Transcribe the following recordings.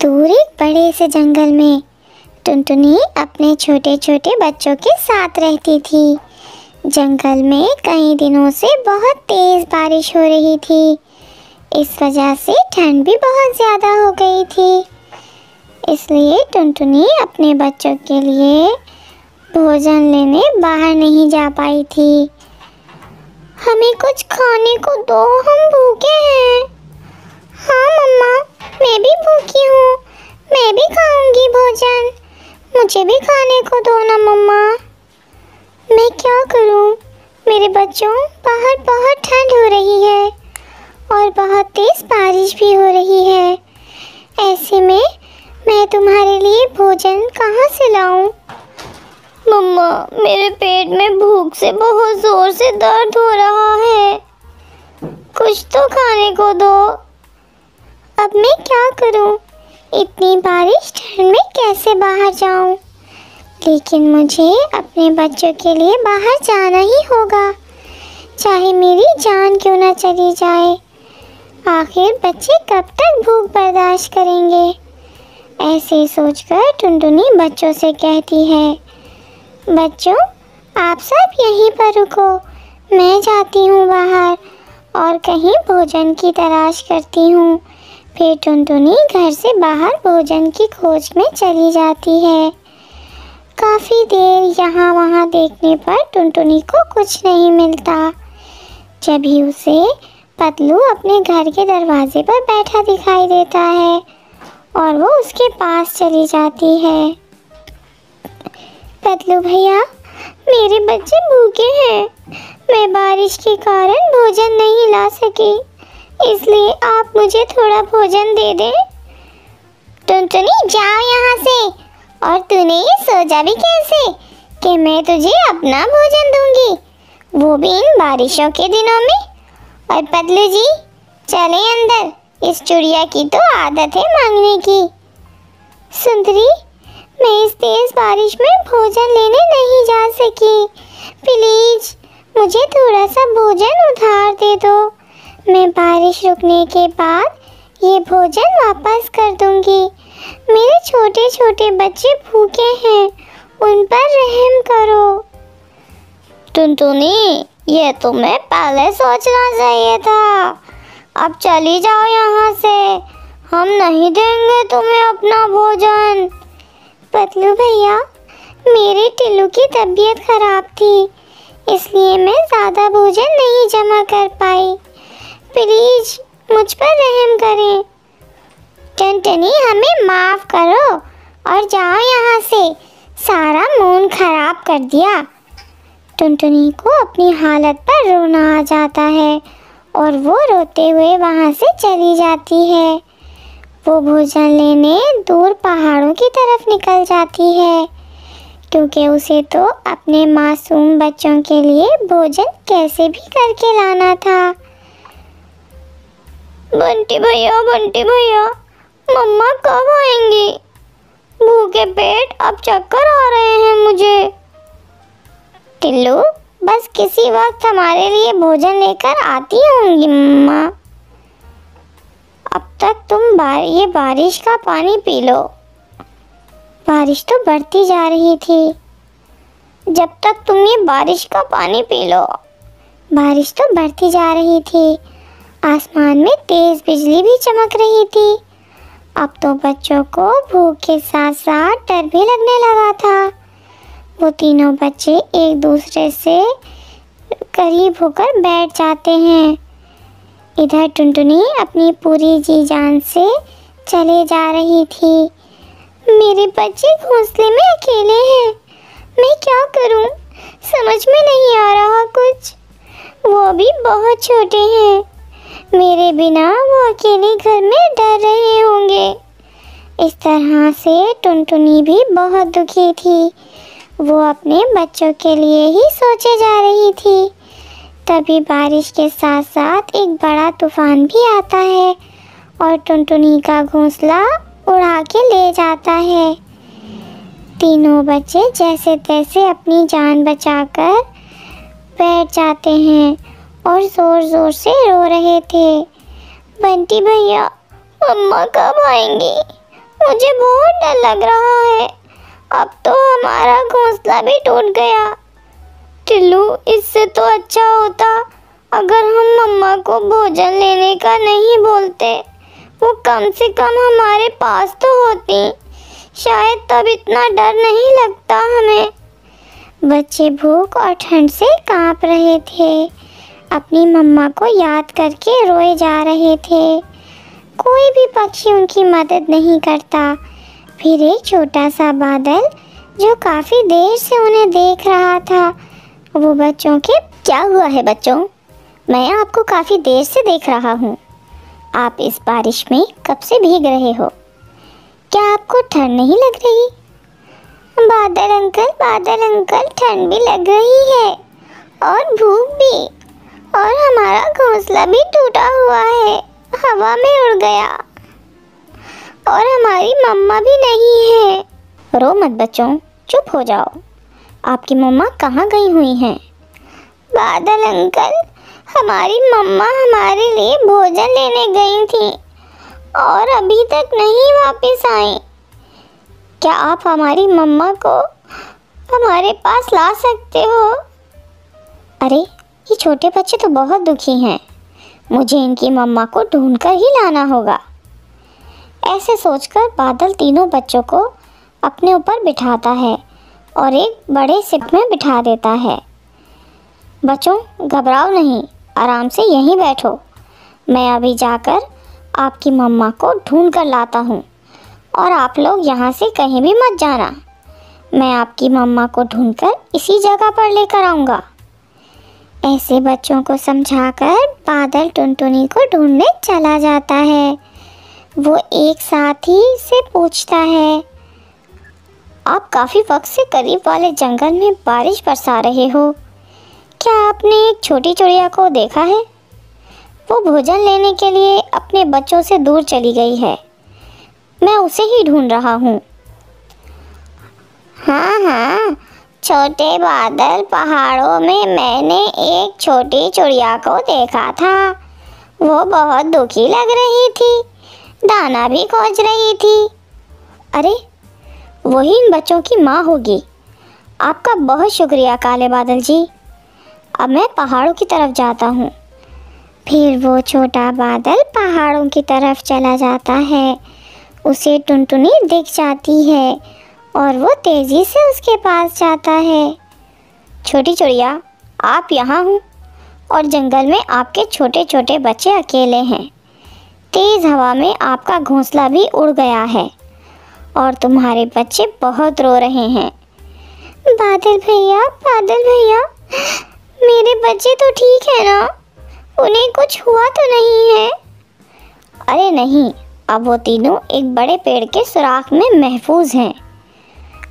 दूर एक बड़े से जंगल में टुनटुनी अपने छोटे छोटे बच्चों के साथ रहती थी। जंगल में कई दिनों से बहुत तेज बारिश हो रही थी। इस वजह से ठंड भी बहुत ज़्यादा हो गई थी। इसलिए टुनटुनी अपने बच्चों के लिए भोजन लेने बाहर नहीं जा पाई थी। हमें कुछ खाने को दो, हम भूखे हैं। हाँ मम्मा, मैं भी भूखी हूँ, मैं भी खाऊंगी भोजन, मुझे भी खाने को दो ना मम्मा। मैं क्या करूँ, मेरे बच्चों, बाहर बहुत ठंड हो रही है और बहुत तेज बारिश भी हो रही है। ऐसे में मैं तुम्हारे लिए भोजन कहाँ से लाऊं? मम्मा, मेरे पेट में भूख से बहुत जोर से दर्द हो रहा है, कुछ तो खाने को दो। अब मैं क्या करूं? इतनी बारिश ठंड में कैसे बाहर जाऊं? लेकिन मुझे अपने बच्चों के लिए बाहर जाना ही होगा, चाहे मेरी जान क्यों ना चली जाए। आखिर बच्चे कब तक भूख बर्दाश्त करेंगे? ऐसे सोचकर टुनटुनी बच्चों से कहती है, बच्चों, आप सब यहीं पर रुको, मैं जाती हूँ बाहर और कहीं भोजन की तलाश करती हूँ। फिर टुनटुनी घर से बाहर भोजन की खोज में चली जाती है। काफ़ी देर यहाँ वहाँ देखने पर टुनटुनी को कुछ नहीं मिलता। जभी उसे पतलू अपने घर के दरवाजे पर बैठा दिखाई देता है और वो उसके पास चली जाती है। पतलू भैया, मेरे बच्चे भूखे हैं, मैं बारिश के कारण भोजन नहीं ला सकी, इसलिए आप मुझे थोड़ा भोजन दे दें। टुनटुनी, जाओ यहाँ से, और तूने ये सोचा भी कैसे कि मैं तुझे अपना भोजन दूंगी, वो भी इन बारिशों के दिनों में? और पतलू जी, चले अंदर, इस चिड़िया की तो आदत है मांगने की। सुंदरी, मैं इस तेज बारिश में भोजन लेने नहीं जा सकी, प्लीज मुझे थोड़ा सा भोजन उधार दे दो, मैं बारिश रुकने के बाद ये भोजन वापस कर दूंगी। मेरे छोटे छोटे बच्चे भूखे हैं, उन पर रहम करो। टुनटुनी, ये तुम्हें पहले सोचना चाहिए था, अब चली जाओ यहाँ से, हम नहीं देंगे तुम्हें अपना भोजन। पतलू भैया, मेरे टिल्लू की तबीयत खराब थी, इसलिए मैं ज़्यादा भोजन नहीं जमा कर पाई, प्लीज मुझ पर रहम करें। टुनटुनी, हमें माफ़ करो और जाओ यहाँ से, सारा मूड खराब कर दिया। टुनटुनी को अपनी हालत पर रोना आ जाता है और वो रोते हुए वहाँ से चली जाती है। वो भोजन लेने दूर पहाड़ों की तरफ निकल जाती है, क्योंकि उसे तो अपने मासूम बच्चों के लिए भोजन कैसे भी करके लाना था। बंटी भैया, मम्मा कब आएंगी? भूखे पेट अब चक्कर आ रहे हैं मुझे। टिल्लू, बस किसी वक्त हमारे लिए भोजन लेकर आती होंगी मम्मा। अब तक तुम ये बारिश का पानी पी लो। बारिश तो बढ़ती जा रही थी, जब तक तुम ये बारिश का पानी पी लो। बारिश तो बढ़ती जा रही थी, आसमान में तेज बिजली भी चमक रही थी। अब तो बच्चों को भूख के साथ साथ डर भी लगने लगा था। वो तीनों बच्चे एक दूसरे से करीब होकर बैठ जाते हैं। इधर टुनटुनी अपनी पूरी जी जान से चले जा रही थी। मेरे बच्चे घोंसले में अकेले हैं, मैं क्या करूं? समझ में नहीं आ रहा कुछ। वो भी बहुत छोटे हैं, मेरे बिना वो अकेले घर में डर रहे होंगे। इस तरह से टुनटुनी भी बहुत दुखी थी। वो अपने बच्चों के लिए ही सोचे जा रही थी। तभी बारिश के साथ साथ एक बड़ा तूफान भी आता है और टुनटुनी का घोंसला उड़ा के ले जाता है। तीनों बच्चे जैसे तैसे अपनी जान बचाकर बैठ जाते हैं और ज़ोर ज़ोर से रो रहे थे। बंटी भैया, मम्मा कब आएंगी? मुझे बहुत डर लग रहा है। अब तो हमारा घोंसला भी टूट गया। टिल्लू, इससे तो अच्छा होता अगर हम मम्मा को भोजन लेने का नहीं बोलते। वो कम से कम हमारे पास तो होती, शायद तब इतना डर नहीं लगता हमें। बच्चे भूख और ठंड से कांप रहे थे। अपनी मम्मा को याद करके रोए जा रहे थे। कोई भी पक्षी उनकी मदद नहीं करता। फिर एक छोटा सा बादल जो काफ़ी देर से उन्हें देख रहा था, वो बच्चों के क्या हुआ है बच्चों? मैं आपको काफ़ी देर से देख रहा हूँ। आप इस बारिश में कब से भीग रहे हो? क्या आपको ठंड नहीं लग रही? बादल अंकल, ठंड भी लग रही है और भूख भी, और हमारा घोंसला भी टूटा हुआ है, हवा में उड़ गया, और हमारी मम्मा भी नहीं है। रो मत बच्चों, चुप हो जाओ। आपकी मम्मा कहाँ गई हुई हैं? बादल अंकल, हमारी मम्मा हमारे लिए भोजन लेने गई थी और अभी तक नहीं वापस आई। क्या आप हमारी मम्मा को हमारे पास ला सकते हो? अरे, ये छोटे बच्चे तो बहुत दुखी हैं। मुझे इनकी मम्मा को ढूंढकर ही लाना होगा। ऐसे सोचकर बादल तीनों बच्चों को अपने ऊपर बिठाता है और एक बड़े सिप में बिठा देता है। बच्चों, घबराओ नहीं, आराम से यहीं बैठो। मैं अभी जाकर आपकी मम्मा को ढूंढ कर लाता हूँ और आप लोग यहाँ से कहीं भी मत जाना। मैं आपकी मम्मा को ढूंढकर इसी जगह पर लेकर आऊँगा। ऐसे बच्चों को समझाकर बादल टुनटुनी को ढूंढने चला जाता है। वो एक साथी से पूछता है, आप काफ़ी वक्त से करीब वाले जंगल में बारिश बरसा रहे हो। क्या आपने एक छोटी चिड़िया को देखा है? वो भोजन लेने के लिए अपने बच्चों से दूर चली गई है। मैं उसे ही ढूंढ रहा हूँ। हाँ, छोटे बादल, पहाड़ों में मैंने एक छोटी चिड़िया को देखा था। वो बहुत दुखी लग रही थी, दाना भी खोज रही थी। अरे, वही इन बच्चों की माँ होगी। आपका बहुत शुक्रिया काले बादल जी। अब मैं पहाड़ों की तरफ जाता हूँ। फिर वो छोटा बादल पहाड़ों की तरफ चला जाता है। उसे टुनटुनी दिख जाती है और वो तेज़ी से उसके पास जाता है। छोटी चिड़िया, आप यहाँ हो और जंगल में आपके छोटे छोटे बच्चे अकेले हैं। तेज़ हवा में आपका घोंसला भी उड़ गया है और तुम्हारे बच्चे बहुत रो रहे हैं। बादल भैया, मेरे बच्चे तो ठीक है ना? उन्हें कुछ हुआ तो नहीं है? अरे नहीं, अब वो तीनों एक बड़े पेड़ के सुराख में महफूज हैं।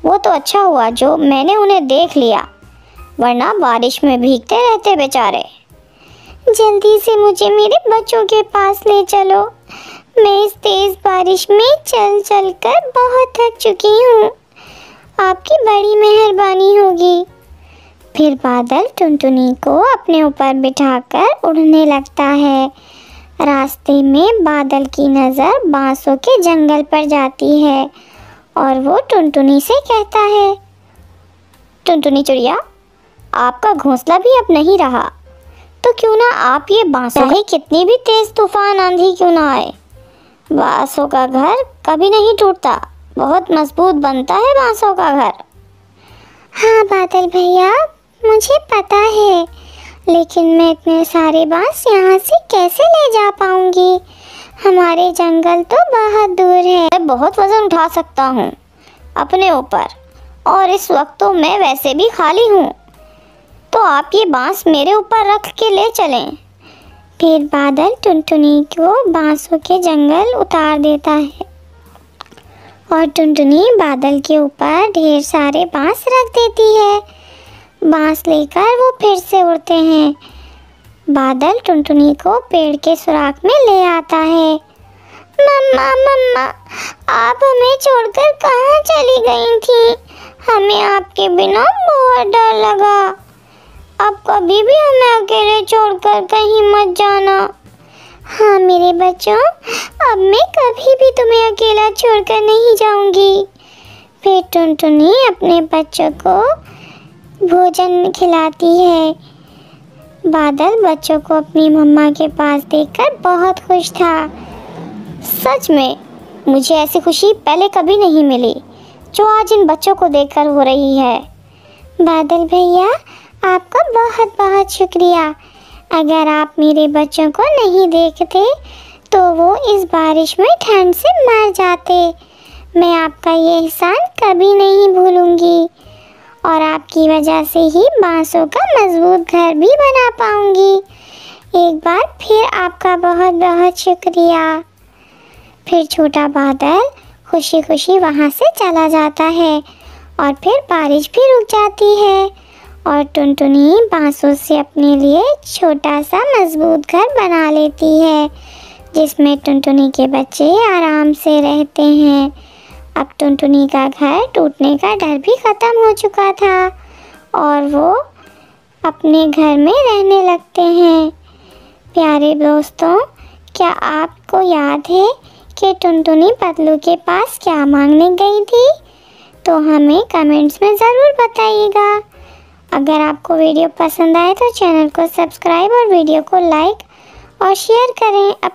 वो तो अच्छा हुआ जो मैंने उन्हें देख लिया, वरना बारिश में भीगते रहते बेचारे। जल्दी से मुझे मेरे बच्चों के पास ले चलो। मैं इस तेज़ बारिश में चल चल कर बहुत थक चुकी हूँ। आपकी बड़ी मेहरबानी होगी। फिर बादल टुनटुनी को अपने ऊपर बिठाकर उड़ने लगता है। रास्ते में बादल की नज़र बांसों के जंगल पर जाती है और वो टुनटुनी से कहता है, टुनटुनी चिड़िया, आपका घोंसला भी अब नहीं रहा, तो क्यों ना आप ये बांसों, चाहे कितनी भी तेज़ तूफान आंधी क्यों ना आए, बांसों का घर कभी नहीं टूटता, बहुत मजबूत बनता है बांसों का घर। हाँ बादल भैया, मुझे पता है, लेकिन मैं इतने सारे बांस यहाँ से कैसे ले जा पाऊँगी? हमारे जंगल तो बहुत दूर है। मैं बहुत वज़न उठा सकता हूँ अपने ऊपर, और इस वक्त तो मैं वैसे भी खाली हूँ, तो आप ये बांस मेरे ऊपर रख के ले चलें। फिर बादल टुनटुनी को बांसों के जंगल उतार देता है और टुनटुनी बादल के ऊपर ढेर सारे बांस रख देती है। बांस लेकर वो फिर से उड़ते हैं। बादल टुनटुनी को पेड़ के सुराख में ले आता है। मम्मा, आप हमें छोड़कर कहाँ चली गई थी? हमें आपके बिना बहुत डर लगा। अब कभी भी हमें अकेले छोड़कर कहीं मत जाना। हाँ मेरे बच्चों, अब मैं कभी भी तुम्हें अकेला छोड़कर नहीं जाऊंगी। फिर टुनटुनी अपने बच्चों को भोजन खिलाती है। बादल बच्चों को अपनी मम्मा के पास देखकर बहुत खुश था। सच में मुझे ऐसी खुशी पहले कभी नहीं मिली जो आज इन बच्चों को देखकर हो रही है। बादल भैया, आपका बहुत बहुत शुक्रिया। अगर आप मेरे बच्चों को नहीं देखते तो वो इस बारिश में ठंड से मर जाते। मैं आपका ये एहसान कभी नहीं भूलूंगी और आपकी वजह से ही बांसों का मजबूत घर भी बना पाऊंगी। एक बार फिर आपका बहुत बहुत शुक्रिया। फिर छोटा बादल खुशी खुशी वहाँ से चला जाता है और फिर बारिश भी रुक जाती है और टुनटुनी बांसों से अपने लिए छोटा सा मजबूत घर बना लेती है जिसमें टुनटुनी के बच्चे आराम से रहते हैं। अब टुनटुनी का घर टूटने का डर भी ख़त्म हो चुका था और वो अपने घर में रहने लगते हैं। प्यारे दोस्तों, क्या आपको याद है कि टुनटुनी पतलू के पास क्या मांगने गई थी? तो हमें कमेंट्स में ज़रूर बताइएगा। अगर आपको वीडियो पसंद आए तो चैनल को सब्सक्राइब और वीडियो को लाइक और शेयर करें।